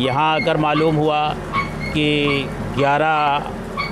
यहाँ आकर मालूम हुआ कि 11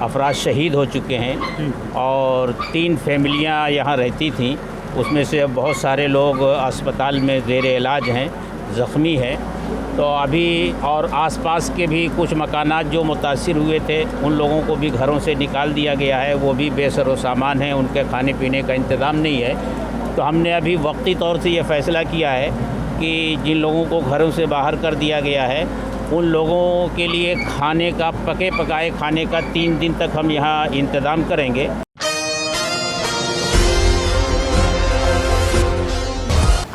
अफराद शहीद हो चुके हैं और 3 फैमिलियाँ यहाँ रहती थीं। उसमें से अब बहुत सारे लोग अस्पताल में ज़ेर इलाज हैं, ज़ख्मी हैं। तो अभी और आसपास के भी कुछ मकानात जो मुतासिर हुए थे उन लोगों को भी घरों से निकाल दिया गया है। वो भी बेसर सामान हैं, उनके खाने पीने का इंतज़ाम नहीं है। तो हमने अभी वक्ती तौर से ये फ़ैसला किया है कि जिन लोगों को घरों से बाहर कर दिया गया है उन लोगों के लिए खाने का पके पकाए खाने का 3 दिन तक हम यहाँ इंतज़ाम करेंगे।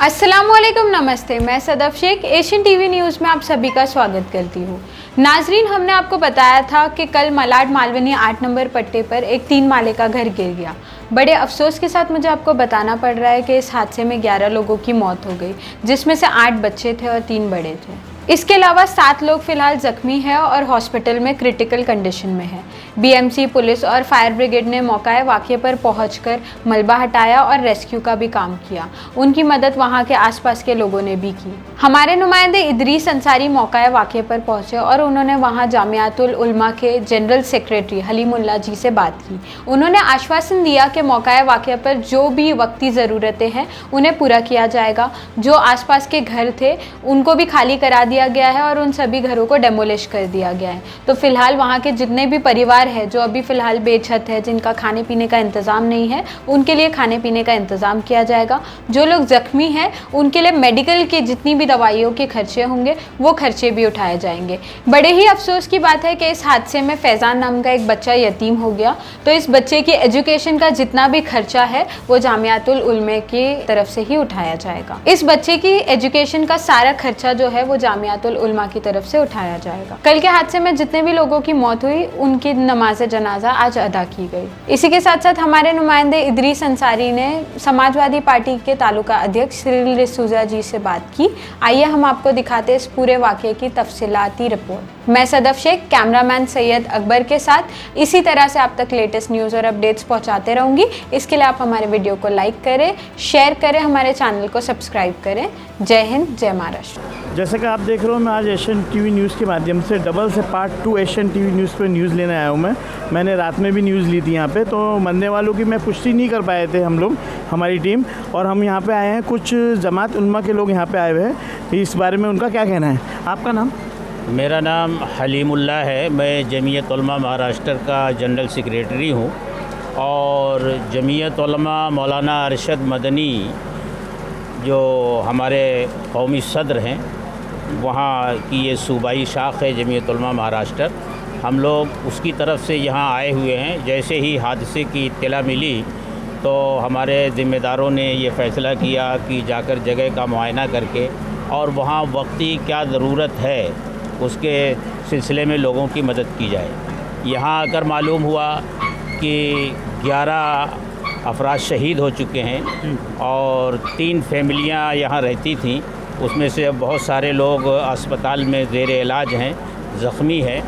अस्सलामुअलैकुम, नमस्ते। मैं Sadaf Sheikh Asian TV news में आप सभी का स्वागत करती हूँ। नाजरीन, हमने आपको बताया था कि कल मलाड मालवनी 8 नंबर पट्टे पर एक 3 माले का घर गिर गया। बड़े अफसोस के साथ मुझे आपको बताना पड़ रहा है कि इस हादसे में 11 लोगों की मौत हो गई, जिसमें से 8 बच्चे थे और 3 बड़े थे। इसके अलावा 7 लोग फिलहाल जख्मी हैं और हॉस्पिटल में क्रिटिकल कंडीशन में है। बीएमसी, पुलिस और फायर ब्रिगेड ने मौके वाक़े पर पहुंचकर मलबा हटाया और रेस्क्यू का भी काम किया। उनकी मदद वहां के आसपास के लोगों ने भी की। हमारे नुमाइंदे इदरीस अंसारी मौके वाक़े पर पहुंचे और उन्होंने वहां जामियातुल उलमा के जनरल सेक्रेटरी हलीमुल्लाह जी से बात की। उन्होंने आश्वासन दिया कि मौके वाक़े पर जो भी वक्ती ज़रूरतें हैं उन्हें पूरा किया जाएगा। जो आसपास के घर थे उनको भी खाली करा दिया गया है और उन सभी घरों को डेमोलिश कर दिया गया है। तो फिलहाल वहाँ के जितने भी परिवार है जो अभी फ़िलहाल बेछत है, जिनका खाने पीने का इंतज़ाम नहीं है, उनके लिए खाने पीने का इंतज़ाम किया जाएगा। जो लोग ज़ख्मी हैं उनके लिए मेडिकल की जितनी भी दवाइयों के खर्चे होंगे वो खर्चे भी उठाए जाएंगे। बड़े ही अफसोस की बात है कि इस हादसे में फैज़ान नाम का एक बच्चा यतीम हो गया। तो इस बच्चे की एजुकेशन का जितना भी खर्चा है वो जामियातुल उलमा की तरफ से ही उठाया जाएगा। इस बच्चे की एजुकेशन का सारा खर्चा जो है वो जामियातुल उलमा की तरफ से उठाया जाएगा। कल के हादसे में जितने भी लोगों की मौत हुई उनकी नमाज जनाजा आज अदा की गई। इसी के साथ साथ हमारे नुमाइंदे इदरीस अंसारी ने समाजवादी पार्टी के तालुका अध्यक्ष सिरिल डिसूजा जी से बात की। आइए हम आपको दिखाते इस पूरे वाक़े की तफसीलाती रिपोर्ट। मैं सदफ शेख, कैमरामैन सैयद अकबर के साथ इसी तरह से आप तक लेटेस्ट न्यूज़ और अपडेट्स पहुँचाते रहूँगी। इसके लिए आप हमारे वीडियो को लाइक करें, शेयर करें, हमारे चैनल को सब्सक्राइब करें। जय हिंद, जय महाराष्ट्र। जैसे कि आप देख रहे हो, मैं आज एशियन टीवी न्यूज़ के माध्यम से डबल से पार्ट 2 एशियन टीवी न्यूज़ पे न्यूज़ लेने आया हूँ। मैंने रात में भी न्यूज़ ली थी यहाँ पे, तो मरने वालों की मैं पुष्टि नहीं कर पाए थे हम लोग, हमारी टीम। और हम यहाँ पे आए हैं, कुछ जमात उलमा के लोग यहाँ पे आए हुए हैं। इस बारे में उनका क्या कहना है? आपका नाम? मेरा नाम हलीमुल्लाह है। मैं जमीयत उलमा महाराष्ट्र का जनरल सेक्रेटरी हूँ और जमीयत उलमा मौलाना अरशद मदनी जो हमारे कौमी सदर हैं वहाँ की ये सूबाई शाख है जमीयत उलमा महाराष्ट्र। हम लोग उसकी तरफ से यहाँ आए हुए हैं। जैसे ही हादसे की इत्तला मिली तो हमारे ज़िम्मेदारों ने ये फ़ैसला किया कि जाकर जगह का मुआयना करके और वहाँ वक्ती क्या ज़रूरत है उसके सिलसिले में लोगों की मदद की जाए। यहाँ आकर मालूम हुआ कि 11 अफराद शहीद हो चुके हैं और 3 फैमिलियाँ यहाँ रहती थीं। उसमें से अब बहुत सारे लोग अस्पताल में ज़ेर इलाज हैं, ज़ख्मी हैं।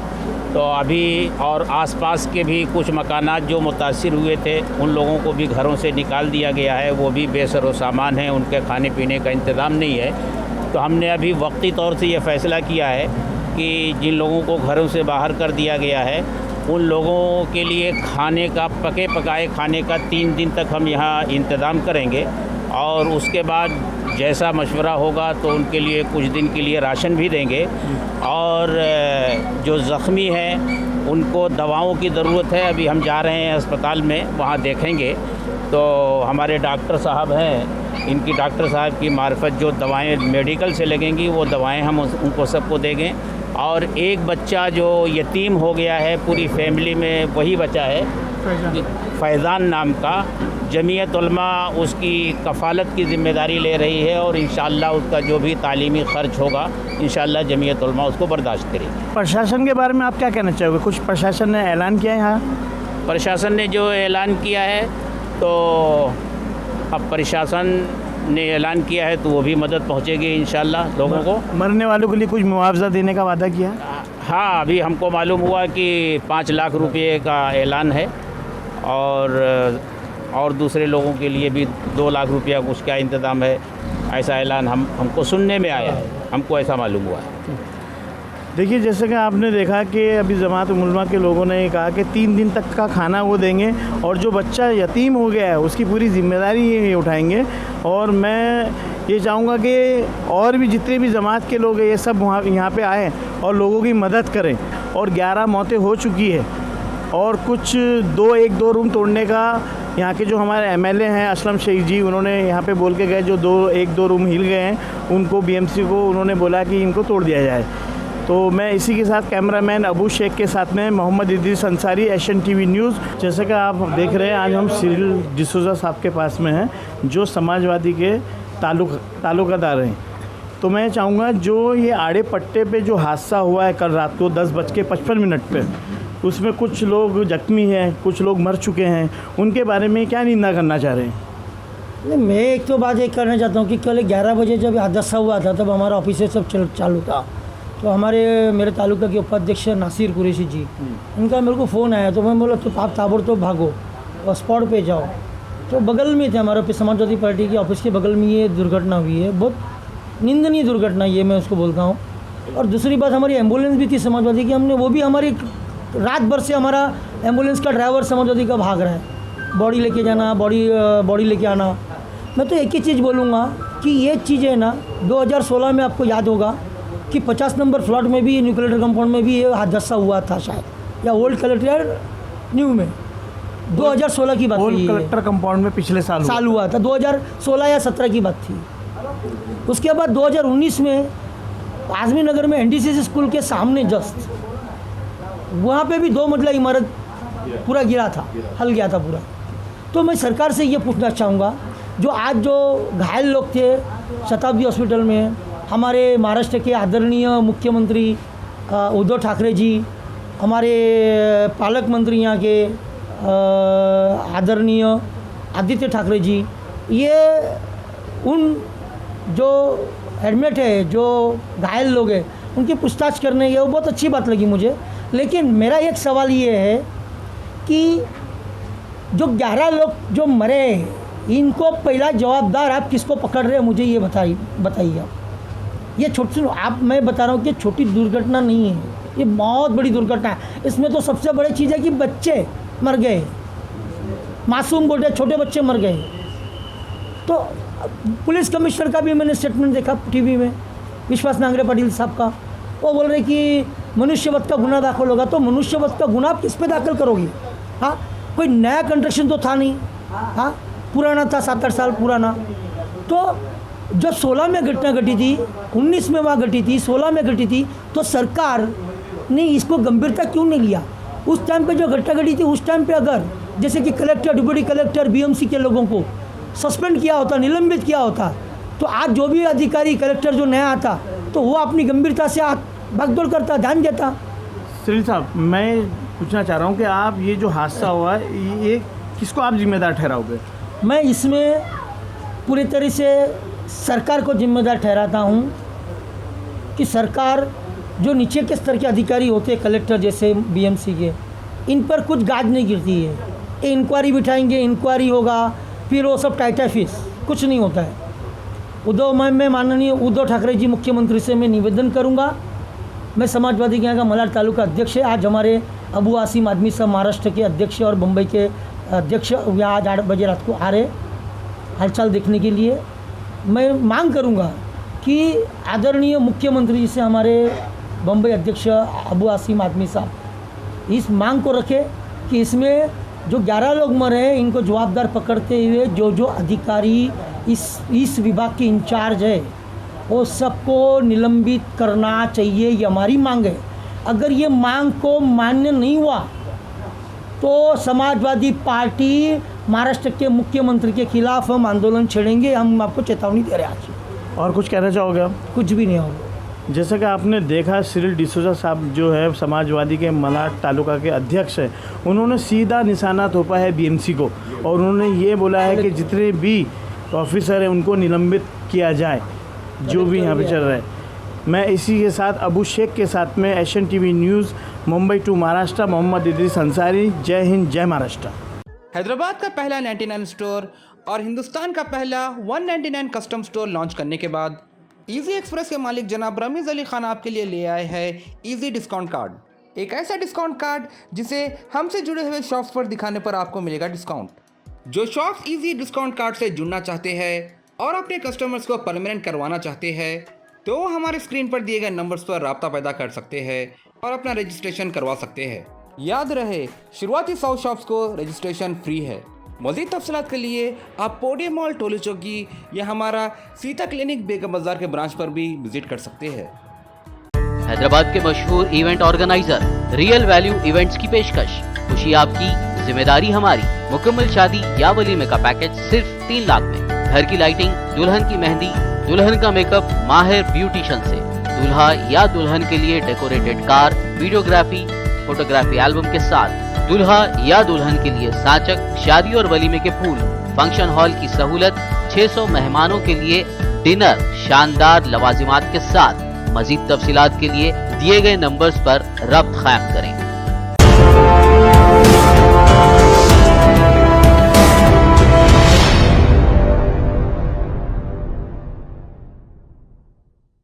तो अभी और आसपास के भी कुछ मकानात जो मुतासिर हुए थे उन लोगों को भी घरों से निकाल दिया गया है। वो भी बेसर सामान हैं, उनके खाने पीने का इंतज़ाम नहीं है। तो हमने अभी वक्ती तौर से ये फ़ैसला किया है कि जिन लोगों को घरों से बाहर कर दिया गया है उन लोगों के लिए खाने का पके पकाए खाने का 3 दिन तक हम यहाँ इंतज़ाम करेंगे और उसके बाद जैसा मशवरा होगा तो उनके लिए कुछ दिन के लिए राशन भी देंगे। और जो ज़ख्मी हैं उनको दवाओं की ज़रूरत है। अभी हम जा रहे हैं अस्पताल में, वहाँ देखेंगे। तो हमारे डॉक्टर साहब हैं, इनकी डॉक्टर साहब की मार्फत जो दवाएं मेडिकल से लगेंगी वो दवाएं हम उनको सबको देंगे। और एक बच्चा जो यतीम हो गया है पूरी फैमिली में, वही बचा है फैज़ान नाम का। जमीयत उलमा उसकी कफ़ालत की ज़िम्मेदारी ले रही है और इंशाअल्लाह उसका जो भी तालीमी ख़र्च होगा इंशाअल्लाह जमीयत उलमा उसको बर्दाश्त करेगी। प्रशासन के बारे में आप क्या कहना चाहोगे? कुछ प्रशासन ने ऐलान किया है यहाँ? प्रशासन ने जो ऐलान किया है तो अब प्रशासन ने ऐलान किया है तो वो भी मदद पहुँचेगी इंशाअल्लाह लोगों को। मरने वालों के लिए कुछ मुआवजा देने का वादा किया? हाँ, अभी हमको मालूम हुआ कि 5 लाख रुपये का ऐलान है और दूसरे लोगों के लिए भी 2 लाख रुपया कुछ का इंतज़ाम है। ऐसा ऐलान हमको सुनने में आया है, हमको ऐसा मालूम हुआ है। देखिए, जैसे कि आपने देखा कि अभी जमात उलमा के लोगों ने कहा कि 3 दिन तक का खाना वो देंगे और जो बच्चा यतीम हो गया है उसकी पूरी जिम्मेदारी ये उठाएंगे। और मैं ये चाहूँगा कि और भी जितने भी जमात के लोग हैं ये सब वहाँ यहाँ पे आएँ और लोगों की मदद करें। और 11 मौतें हो चुकी है और कुछ 1-2 रूम तोड़ने का यहाँ के जो हमारे एमएलए हैं असलम शेख जी, उन्होंने यहाँ पे बोल के गए जो 1-2 रूम हिल गए हैं उनको बीएमसी को उन्होंने बोला कि इनको तोड़ दिया जाए। तो मैं इसी के साथ कैमरामैन अबू शेख के साथ में Mohammed Idris Ansari, Asian TV news. जैसे कि आप देख रहे हैं आज हम सिरिल डिसूजा साहब के पास में हैं जो समाजवादी के ताल्लुकादार हैं। तो मैं चाहूँगा जो ये आड़े पट्टे पे जो हादसा हुआ है कल रात को 10:55 पे, उसमें कुछ लोग जख्मी हैं, कुछ लोग मर चुके हैं, उनके बारे में क्या निंदा करना चाह रहे हैं? नहीं, मैं एक तो बात एक करना चाहता हूँ कि कल 11 बजे जब हादसा हुआ था तब हमारा ऑफिस से सब चालू था। तो मेरे तालुका के उपाध्यक्ष नासिर कुरैशी जी, उनका मेरे को फ़ोन आया तो मैं बोला तो आप ताबड़तोड़ भागो और स्पॉट पे जाओ। तो बगल में थे हमारे समाजवादी पार्टी के ऑफिस के बगल में ये दुर्घटना हुई है। बहुत निंदनीय दुर्घटना ये मैं उसको बोलता हूँ। और दूसरी बात, हमारी एम्बुलेंस भी थी समाजवादी की, हमने वो भी हमारी रात भर से हमारा एम्बुलेंस का ड्राइवर समाजवादी का भाग रहा है, बॉडी लेके जाना, बॉडी लेके आना। मैं तो एक ही चीज़ बोलूँगा कि ये चीज़ है ना, 2016 में आपको याद होगा कि 50 नंबर फ्लॉट में भी न्यूक्लियर कंपाउंड में भी ये हादसा हुआ था शायद, या ओल्ड कलेक्टर न्यू में 2016 की बात थी। ओल्ड कलेक्टर कंपाउंड में पिछले साल हुआ था, 2016 या 17 की बात थी। उसके बाद 2019 में आज़मी नगर में एनडीसीसी स्कूल के सामने जस्ट वहाँ पे भी 2 मंजिला इमारत पूरा गिरा था, हल गया था पूरा। तो मैं सरकार से ये पूछना चाहूँगा, जो आज जो घायल लोग थे शताब्दी हॉस्पिटल में, हमारे महाराष्ट्र के आदरणीय मुख्यमंत्री उद्धव ठाकरे जी, हमारे पालक मंत्री यहाँ के आदरणीय आदित्य ठाकरे जी, ये उन जो एडमिट है, जो घायल लोग हैं, उनकी पूछताछ करने गए, वो बहुत अच्छी बात लगी मुझे। लेकिन मेरा एक सवाल ये है कि जो 11 लोग जो मरे हैं, इनको पहला जवाबदार आप किसको पकड़ रहे हैं, मुझे ये बताइए आप। ये छोटी, आप मैं बता रहा हूँ कि छोटी दुर्घटना नहीं है, ये बहुत बड़ी दुर्घटना है। इसमें तो सबसे बड़ी चीज़ है कि बच्चे मर गए, मासूम छोटे बच्चे मर गए। तो पुलिस कमिश्नर का भी मैंने स्टेटमेंट देखा टीवी में, विश्वास नांगरे पाटिल साहब का, वो बोल रहे कि मनुष्यवध का गुना दाखिल होगा। तो मनुष्यवध का गुना आप किस पे दाखिल करोगे? हाँ, कोई नया कंस्ट्रक्शन तो था नहीं, हाँ पुराना था, 7-8 साल पुराना। तो जब 16 में घटना घटी थी, 19 में वहाँ घटी थी, 16 में घटी थी, तो सरकार ने इसको गंभीरता क्यों नहीं लिया? उस टाइम पे जो घटना घटी थी, उस टाइम पे अगर जैसे कि कलेक्टर, डिप्टी कलेक्टर, बीएमसी के लोगों को सस्पेंड किया होता, निलंबित किया होता, तो आज जो भी अधिकारी कलेक्टर जो नया आता तो वो अपनी गंभीरता से भागदौड़ करता, ध्यान देता। सिरिल साहब, मैं पूछना चाह रहा हूँ कि आप ये जो हादसा हुआ है, ये किसको आप जिम्मेदार ठहराओगे? मैं इसमें पूरी तरह से सरकार को जिम्मेदार ठहराता हूँ कि सरकार जो नीचे के स्तर के अधिकारी होते हैं, कलेक्टर जैसे बीएमसी के, इन पर कुछ गाज नहीं गिरती है। ये इंक्वायरी बिठाएंगे, इंक्वायरी होगा, फिर वो सब टाइटा फिश, कुछ नहीं होता है। मैं माननीय उद्धव ठाकरे जी मुख्यमंत्री से मैं निवेदन करूँगा। मैं समाजवादी के यहाँ का मलाड तालुका अध्यक्ष है। आज हमारे अबू आसिम आदमी साहब महाराष्ट्र के अध्यक्ष और मुंबई के अध्यक्ष यहाँ आज 8 बजे रात को आ रहे हालचाल देखने के लिए। मैं मांग करूँगा कि आदरणीय मुख्यमंत्री जी से हमारे बम्बई अध्यक्ष अबू आसिम आदमी साहब इस मांग को रखें कि इसमें जो 11 लोग मरे हैं, इनको जवाबदार पकड़ते हुए जो अधिकारी इस विभाग के इंचार्ज है, वो सबको निलंबित करना चाहिए। ये हमारी मांग है। अगर ये मांग को मान्य नहीं हुआ तो समाजवादी पार्टी महाराष्ट्र के मुख्यमंत्री के खिलाफ हम आंदोलन छेड़ेंगे। हम आपको चेतावनी दे रहे हैं आज। और कुछ कहना चाहोगे आप? कुछ भी नहीं होगा। जैसा कि आपने देखा, सिरिल डिसूजा साहब जो है समाजवादी के मलाड तालुका के अध्यक्ष हैं, उन्होंने सीधा निशाना थोपा है बीएमसी को और उन्होंने ये बोला है कि जितने भी ऑफिसर हैं उनको निलंबित किया जाए, जो भी यहाँ पे चल रहा है। मैं इसी के साथ अबू शेख के साथ में Asian TV news Mumbai to Maharashtra, Mohammed Idris Ansari. जय हिंद, जय महाराष्ट्र। हैदराबाद का पहला 99 स्टोर और हिंदुस्तान का पहला 199 कस्टम स्टोर लॉन्च करने के बाद इजी एक्सप्रेस के मालिक जनाब रमीज अली खान आपके लिए ले आए हैं इजी डिस्काउंट कार्ड, एक ऐसा डिस्काउंट कार्ड जिसे हमसे जुड़े हुए शॉप्स पर दिखाने पर आपको मिलेगा डिस्काउंट। जो शॉप्स इजी डिस्काउंट कार्ड से जुड़ना चाहते हैं और अपने कस्टमर्स को परमानेंट करवाना चाहते हैं तो वो हमारे स्क्रीन पर दिए गए नंबर्स पर राब्ता पैदा कर सकते हैं और अपना रजिस्ट्रेशन करवा सकते हैं। याद रहे, शुरुआती 100 शॉप्स को रजिस्ट्रेशन फ्री है। मज़ीद तफसीलात के लिए आप पोडियम मॉल टोली चौकी या हमारा सीता क्लिनिक बेगम बाजार के ब्रांच पर भी विजिट कर सकते हैं। हैदराबाद के मशहूर event organiser real value events की पेशकश, खुशी आपकी जिम्मेदारी हमारी। मुकम्मल शादी या वलीमे का पैकेज सिर्फ 3 लाख में। घर की लाइटिंग, दुल्हन की मेहंदी, दुल्हन का मेकअप माहिर ब्यूटिशियन से, दूल्हा या दुल्हन के लिए decorated car, videography, photography album के साथ, दूल्हा या दुल्हन के लिए साचक, शादी और वलीमे के फूल, फंक्शन हॉल की सहूलत, 600 मेहमानों के लिए डिनर, शानदार लवाजिमात के साथ। मजीद तफसीलात के लिए दिए गए नंबर्स पर रब्त कायम करें।